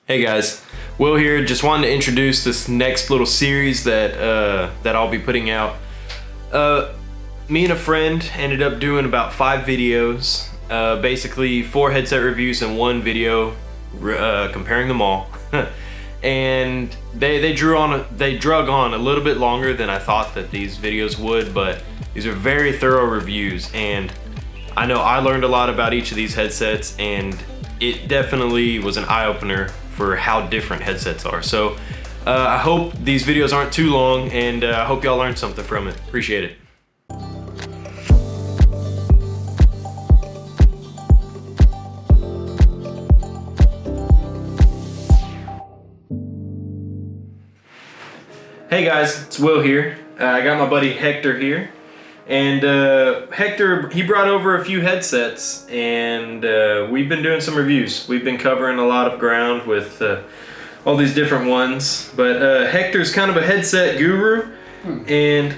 Hey guys, Will here. Just wanted to introduce this next little series that I'll be putting out. Me and a friend ended up doing about 5 videos, basically 4 headset reviews and 1 video comparing them all. And they drug on a little bit longer than I thought that these videos would, but these are very thorough reviews, and I know I learned a lot about each of these headsets, and it definitely was an eye-opener for how different headsets are. So I hope these videos aren't too long, and I hope y'all learned something from it. Appreciate it. Hey guys, it's Will here. I got my buddy Hector here. And Hector, he brought over a few headsets, and we've been doing some reviews. We've been covering a lot of ground with all these different ones. But Hector's kind of a headset guru, and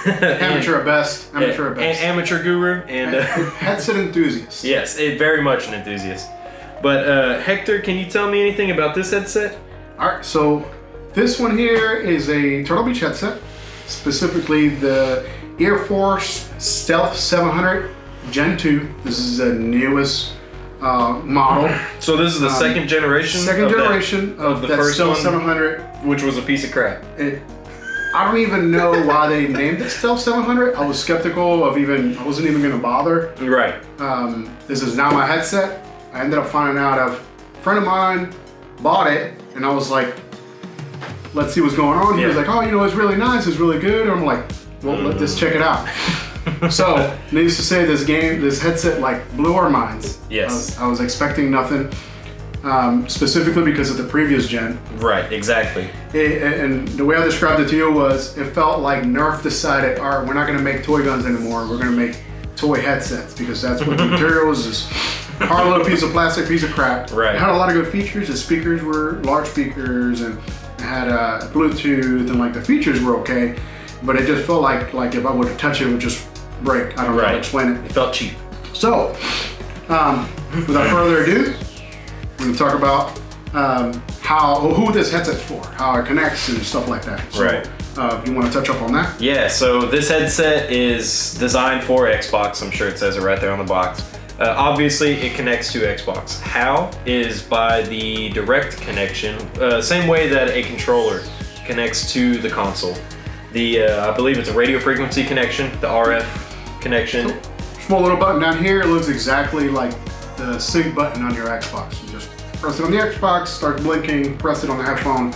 amateur at best. Amateur guru, and headset enthusiast. Yes, very much an enthusiast. But Hector, can you tell me anything about this headset? All right, so this one here is a Turtle Beach headset, specifically the Air Force Stealth 700 Gen 2. This is the newest model. So this is the second generation? Second generation of the that first Stealth one, 700. which was a piece of crap. I don't even know why they named it Stealth 700. I was skeptical of I wasn't even gonna bother. Right. This is not my headset. I ended up finding out a friend of mine bought it, and I was like, let's see what's going on. He was like, oh, it's really nice, it's really good. And I'm like, well, let's check it out. So, needless to say, this headset like blew our minds. Yes. I was expecting nothing, specifically because of the previous gen. Right, exactly. And the way I described it to you was, it felt like Nerf decided, all right, we're not gonna make toy guns anymore, we're gonna make toy headsets, because that's what the materials is. Hard little piece of plastic, piece of crap. Right. It had a lot of good features. The speakers were large speakers, and it had Bluetooth, and like the features were okay. But it just felt like if I were to touch it, it would just break. I don't know how to explain it. It felt cheap. So, without further ado, we're going to talk about who this headset's for, how it connects and stuff like that. So, right. You want to touch up on that? Yeah, so this headset is designed for Xbox. I'm sure it says it right there on the box. Obviously, it connects to Xbox. How is by the direct connection, same way that a controller connects to the console. I believe it's a radio frequency connection, the RF connection. Small little button down here. It looks exactly like the sync button on your Xbox. You just press it on the Xbox, starts blinking, press it on the headphone,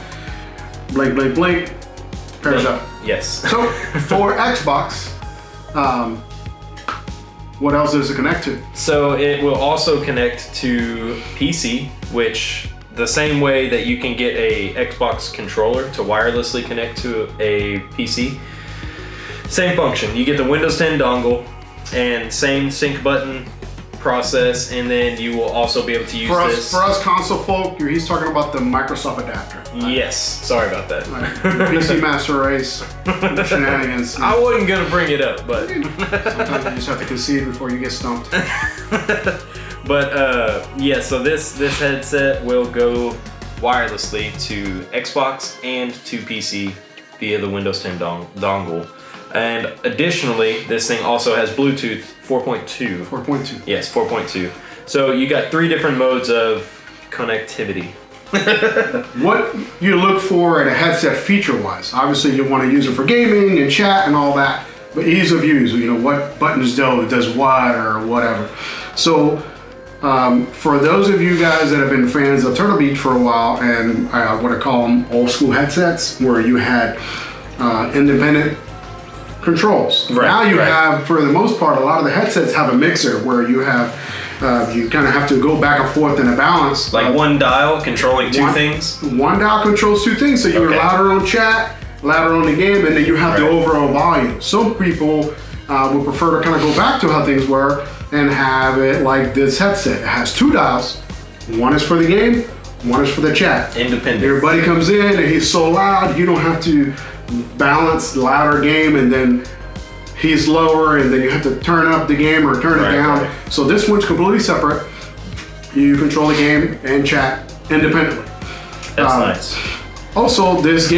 blink, blink, blink, pairs up. Yes. So for Xbox, what else does it connect to? So it will also connect to PC, which the same way that you can get a Xbox controller to wirelessly connect to a PC. Same function. You get the Windows 10 dongle and same sync button process, and then you will also be able to use this. For us console folk, he's talking about the Microsoft adapter. Right? Yes, sorry about that. Right. PC Master Race, shenanigans. I wasn't gonna bring it up, but sometimes you just have to concede before you get stumped. But yeah, so this headset will go wirelessly to Xbox and to PC via the Windows 10 dongle. And additionally, this thing also has Bluetooth 4.2. 4.2. Yes, 4.2. So you got 3 different modes of connectivity. What you look for in a headset feature-wise? Obviously, you want to use it for gaming and chat and all that, but ease of use, what buttons does what or whatever. So, for those of you guys that have been fans of Turtle Beach for a while, and I want to call them old school headsets, where you had independent controls. Right, now you have, for the most part, a lot of the headsets have a mixer where you have, you kind of have to go back and forth in a balance. Like one dial controlling 2 things? One dial controls 2 things, so you're louder on chat, louder on the game, and then you have the overall volume. Some people would prefer to kind of go back to how things were and have it like this headset. It has 2 dials. One is for the game, one is for the chat. Independent. Your buddy comes in and he's so loud, you don't have to balance louder game and then he's lower and then you have to turn up the game or turn it down. Right. So this one's completely separate. You control the game and chat independently. That's nice. Also, this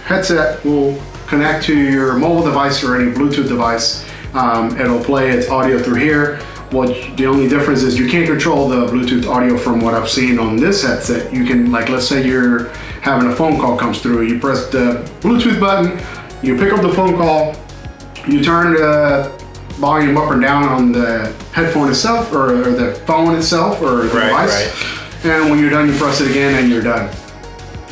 headset will connect to your mobile device or any Bluetooth device. It'll play its audio through here. Well, the only difference is you can't control the Bluetooth audio from what I've seen on this headset. You can, like, let's say you're having a phone call comes through, you press the Bluetooth button, you pick up the phone call, you turn the volume up or down on the headphone itself or the phone itself or the device. And when you're done, you press it again and you're done.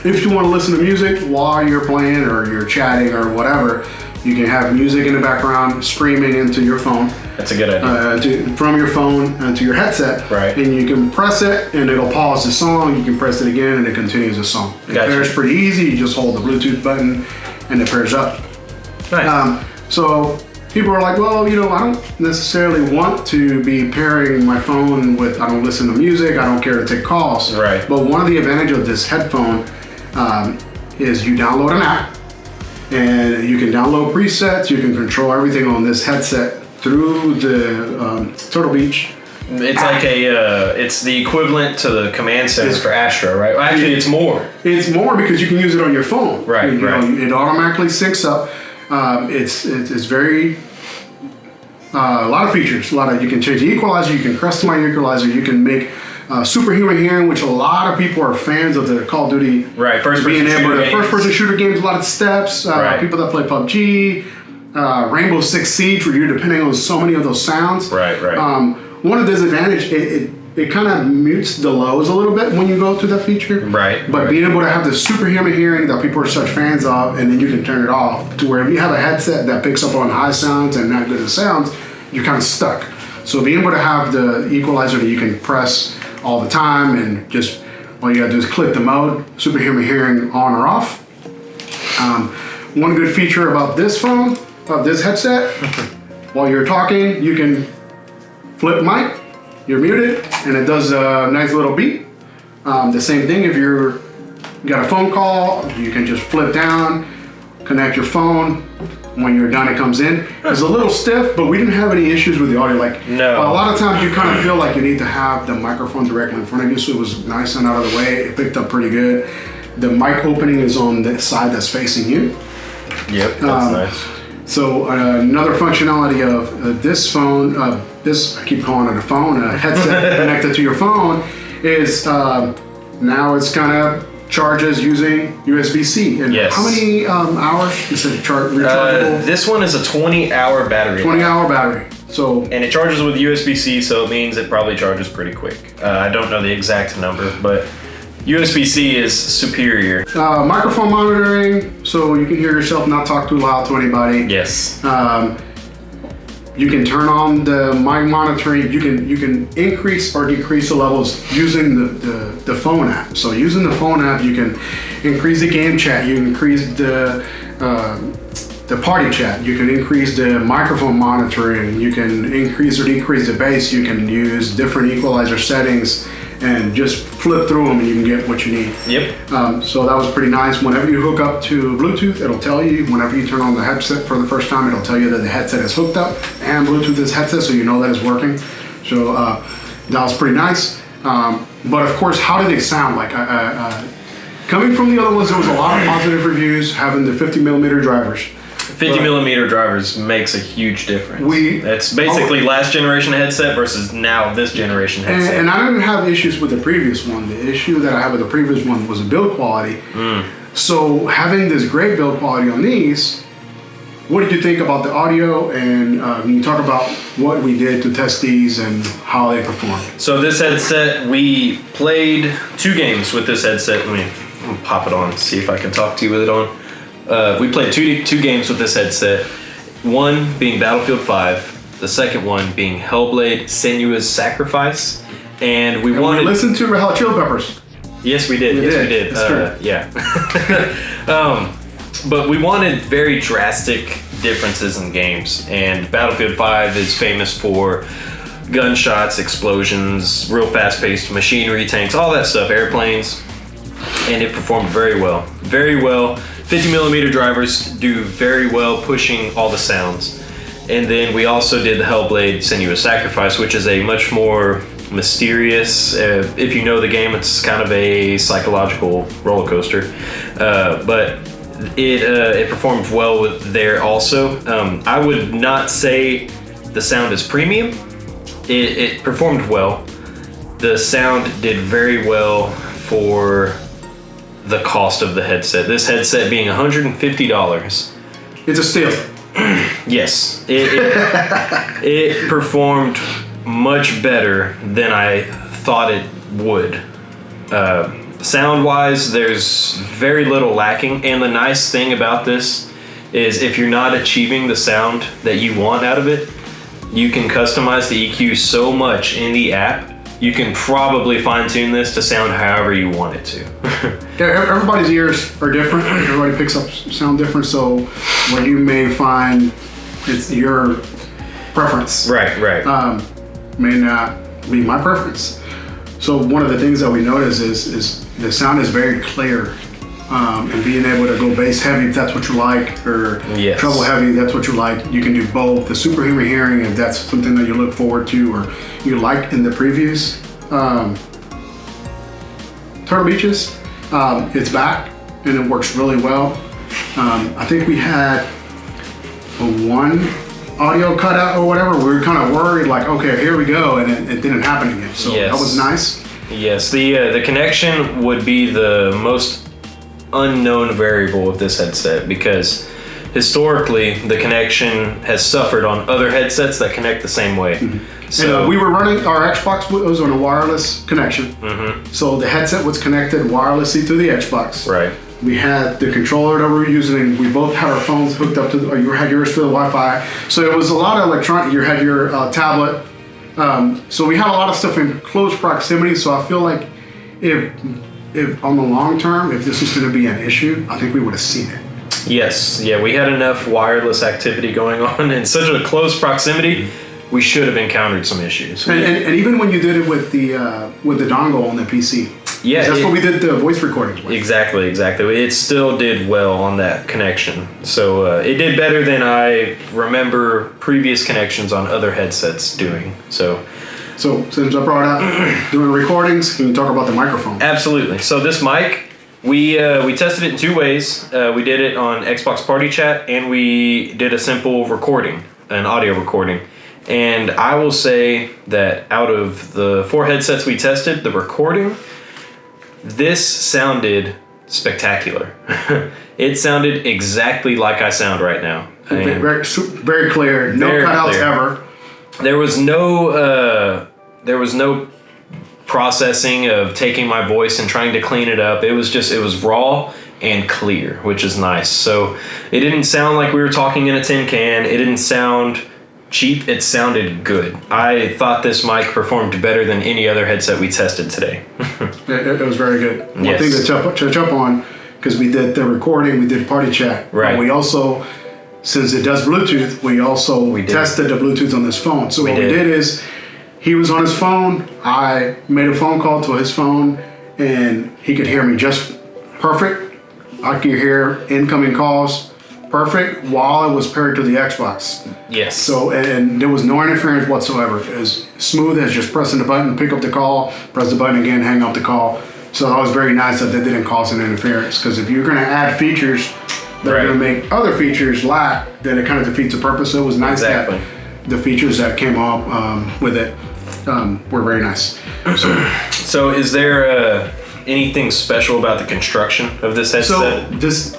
If you want to listen to music while you're playing or you're chatting or whatever, you can have music in the background streaming into your phone. That's a good idea. From your phone to your headset. Right. And you can press it and it'll pause the song. You can press it again and it continues the song. It pairs pretty easy. You just hold the Bluetooth button and it pairs up. Nice. So people are like, well, I don't necessarily want to be pairing my phone with, I don't listen to music, I don't care to take calls. Right. But one of the advantages of this headphone is you download an app and you can download presets, you can control everything on this headset through the Turtle Beach. It's like it's the equivalent to the command center for Astro, right? Well, actually, it's more. It's more because you can use it on your phone. Right, It automatically syncs up. It's very a lot of features. You can change the equalizer. You can customize the equalizer. You can make superhuman hearing, which a lot of people are fans of the Call of Duty. Right, first-person shooter games. A lot of steps. People that play PUBG, Rainbow Six Siege, where you're depending on so many of those sounds. Right. One of the disadvantages, it kind of mutes the lows a little bit when you go to that feature. Right. But being able to have the superhuman hearing that people are such fans of, and then you can turn it off to where if you have a headset that picks up on high sounds and not good at sounds, you're kind of stuck. So being able to have the equalizer that you can press all the time and just all you gotta do is click the mode, superhuman hearing on or off. One good feature about this phone, of this headset, while you're talking, you can flip mic. You're muted, and it does a nice little beep. The same thing if you got a phone call, you can just flip down, connect your phone. When you're done, it comes in. It's a little stiff, but we didn't have any issues with the audio. No. A lot of times you kind of feel like you need to have the microphone directly in front of you, so it was nice and out of the way. It picked up pretty good. The mic opening is on the side that's facing you. Yep, that's nice. So another functionality of this phone, I keep calling it a phone, a headset connected to your phone, is now it's kind of charges using USB-C. And yes. How many hours is it rechargeable? This one is a 20-hour battery. 20-hour battery. So and it charges with USB-C, so it means it probably charges pretty quick. I don't know the exact number, but USB-C is superior. Microphone monitoring, so you can hear yourself, not talk too loud to anybody. Yes. You can turn on the mic monitoring. You can increase or decrease the levels using the phone app. So using the phone app, you can increase the game chat. You can increase the party chat. You can increase the microphone monitoring. You can increase or decrease the bass. You can use different equalizer settings and just flip through them and you can get what you need. Yep. So that was pretty nice. Whenever you hook up to Bluetooth, it'll tell you. Whenever you turn on the headset for the first time, it'll tell you that the headset is hooked up and Bluetooth is headset, so you know that it's working. So that was pretty nice. But of course, how did they sound? Coming from the other ones, there was a lot of positive reviews having the 50mm drivers. 50mm drivers makes a huge difference. It's basically last generation headset versus now this generation headset. And I didn't have issues with the previous one. The issue that I had with the previous one was the build quality. So having this great build quality on these, what did you think about the audio? And can you talk about what we did to test these and how they performed? So this headset, we played 2 games with this headset. Let me pop it on, see if I can talk to you with it on. We played two games with this headset. One being Battlefield 5, the second one being Hellblade: Senua's Sacrifice, and we wanted. We listened to Red Hot Chili Peppers. Yes, we did. We did. That's true. Yeah. But we wanted very drastic differences in games, and Battlefield 5 is famous for gunshots, explosions, real fast-paced machinery, tanks, all that stuff, airplanes, and it performed very well. Very well. 50mm drivers do very well pushing all the sounds. And then we also did the Hellblade: Senua's Sacrifice, which is a much more mysterious. If you know the game, it's kind of a psychological roller coaster. But it performed well there also. I would not say the sound is premium. It performed well. The sound did very well for the cost of the headset. This headset being $150. It's a steal. Yes, it performed much better than I thought it would. Sound-wise, there's very little lacking, and the nice thing about this is if you're not achieving the sound that you want out of it, you can customize the EQ so much in the app. You can probably fine-tune this to sound however you want it to. Yeah, everybody's ears are different. Everybody picks up sound different, so where you may find it's your preference. Right. May not be my preference. So one of the things that we notice is the sound is very clear. And being able to go bass heavy if that's what you like, or treble heavy if that's what you like, you can do both. The superhuman hearing if that's something that you look forward to or you liked in the previews. Turtle Beaches, it's back and it works really well. I think we had one audio cutout or whatever. We were kind of worried, like, okay, here we go, and it didn't happen again. So that was nice. Yes, the connection would be the most unknown variable of this headset, because historically the connection has suffered on other headsets that connect the same way. Mm-hmm. So we were running our Xbox was on a wireless connection. Mm-hmm. So the headset was connected wirelessly to the Xbox. Right. We had the controller that we were using. We both had our phones hooked up to, or you had yours to the Wi-Fi. So it was a lot of electronic. You had your tablet. So we had a lot of stuff in close proximity. So I feel like if on the long term, if this was going to be an issue, I think we would have seen it. Yes, yeah, we had enough wireless activity going on in such a close proximity. We should have encountered some issues. And even when you did it with the dongle on the PC, that's what we did the voice recordings with. Exactly. It still did well on that connection. So it did better than I remember previous connections on other headsets doing. So since I brought out doing recordings, can you talk about the microphone? Absolutely. So this mic, we tested it in two ways. We did it on Xbox Party Chat, and we did a simple recording, an audio recording. And I will say that out of the 4 headsets we tested, the recording, this sounded spectacular. It sounded exactly like I sound right now. Very clear. No cutouts ever. There was no processing of taking my voice and trying to clean it up. It was raw and clear, which is nice. So it didn't sound like we were talking in a tin can. It didn't sound cheap. It sounded good. I thought this mic performed better than any other headset we tested today. It was very good. One Yes. thing to jump on, because we did the recording, we did Party Chat. Right. We also, since it does Bluetooth, we tested the Bluetooth on this phone. So what we did is, he was on his phone, I made a phone call to his phone, and he could hear me just perfect. I could hear incoming calls perfect while it was paired to the Xbox. Yes. So, and there was no interference whatsoever. As smooth as just pressing the button, pick up the call, press the button again, hang up the call. So that was very nice that they didn't cause an interference, because if you're going to add features that are going to make other features lack, then it kind of defeats the purpose. So it was nice that the features that came up with it were very nice. So is there anything special about the construction of this headset? So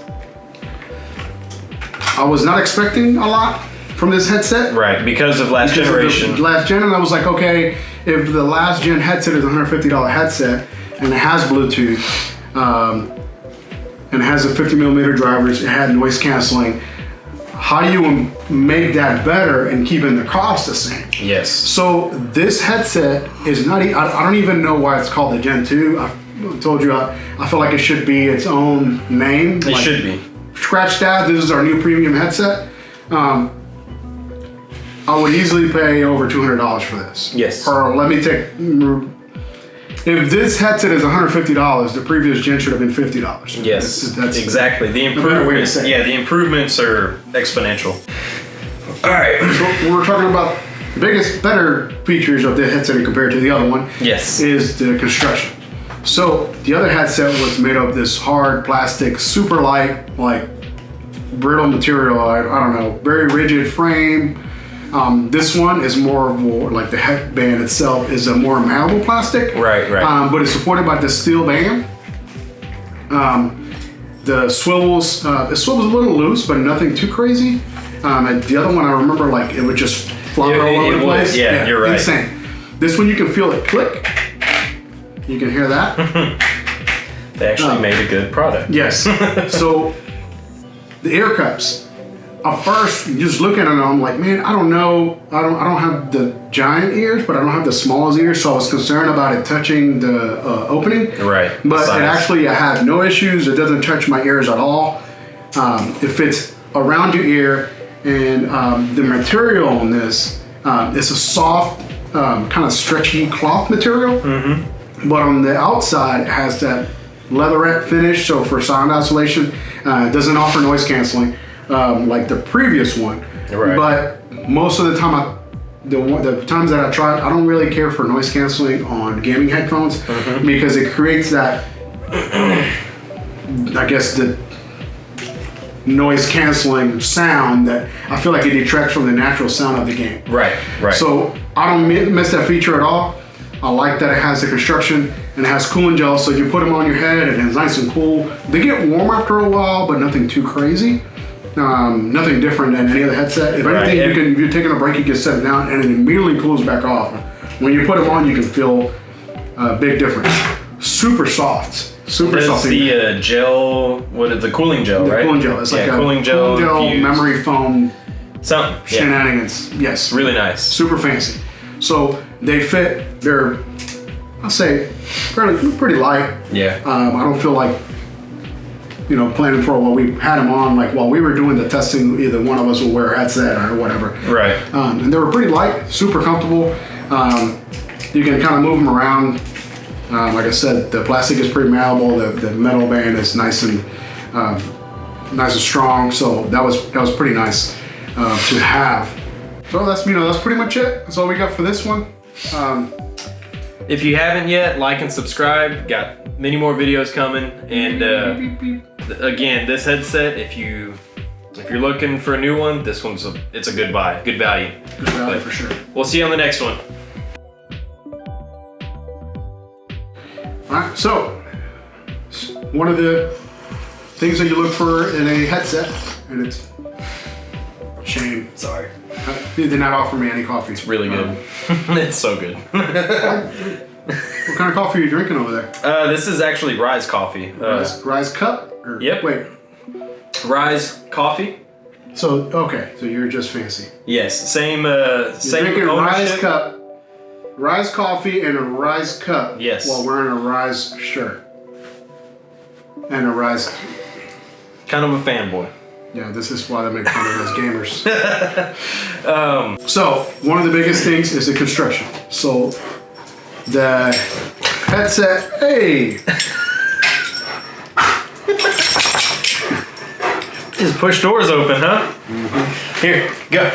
I was not expecting a lot from this headset. Right, because of last generation. Last gen, and I was like, okay, if the last gen headset is a $150 headset and it has Bluetooth and it has a 50mm drivers, it had noise canceling, how do you make that better and keeping the cost the same? Yes. So this headset is not, I don't even know why it's called the Gen 2. I told you, I feel like it should be its own name. It should be. Scratch that, this is our new premium headset. I would easily pay over $200 for this. Yes. Or let me take, if this headset is $150, the previous gen should have been $50. Yes, that's exactly. The improvements are exponential. All right. So we're talking about The biggest, better features of the headset compared to the other one is the construction. So the other headset was made of this hard plastic, super light, like brittle material. I don't know, very rigid frame. This one is more like the headband itself is a more malleable plastic. Right. But it's supported by the steel band. The swivels, it swivels a little loose, but nothing too crazy. And the other one, I remember, like it would just flop all over the place. Yeah, you're right. Insane. This one, you can feel it click. You can hear that. They actually made a good product. Yes. So the ear cups. At first, just looking at them, I'm like, man, I don't know. I don't have the giant ears, but I don't have the smallest ears, so I was concerned about it touching the opening. Right. But it actually, I had no issues. It doesn't touch my ears at all. It fits around your ear, and the material on this, it's a soft, kind of stretchy cloth material. Mm-hmm. But on the outside, it has that leatherette finish, so for sound isolation, it doesn't offer noise canceling. Like the previous one, right. But most of the time, the times that I try, I don't really care for noise canceling on gaming headphones because it creates that, I guess, the noise canceling sound that I feel like it detracts from the natural sound of the game. Right. So I don't miss that feature at all. I like that it has the construction and it has cooling gel, so you put them on your head and it's nice and cool. They get warm after a while, but nothing too crazy. Nothing different than any other headset. If anything, you're taking a break, you can set it down and it immediately cools back off. When you put them on, you can feel a big difference. Super soft. It's the gel, what is the cooling gel, right? Cooling gel. It's like a cooling gel memory foam something. Shenanigans. Yes. Really nice. Super fancy. So they fit, they're, I'll say, pretty light. Yeah. I don't feel like, planning for while we had them on, like while we were doing the testing, either one of us will wear a headset or whatever. Right. And they were pretty light, super comfortable. You can kind of move them around. Like I said, the plastic is pretty malleable. The metal band is nice and strong. So that was pretty nice to have. So that's pretty much it. That's all we got for this one. If you haven't yet, like and subscribe. Got many more videos coming. And again, this headset, if you're looking for a new one, this one's it's a good buy, good value. Good value for sure. We'll see you on the next one. All right, so one of the things that you look for in a headset, and it's shame. Sorry. They did not offer me any coffee. It's really good. It's so good. What kind of coffee are you drinking over there? This is actually Rise coffee. Rise cup? Yep. Wait. Rise coffee. So you're just fancy. Yes, same drinking ownership. Rise cup. Rise coffee and a Rise cup. Yes. While wearing a Rise shirt. And a Rise. Kind of a fanboy. Yeah, this is why they make fun of us gamers. So, one of the biggest things is the construction. So, the headset, hey! Just push doors open, huh? Mm-hmm. Here, go.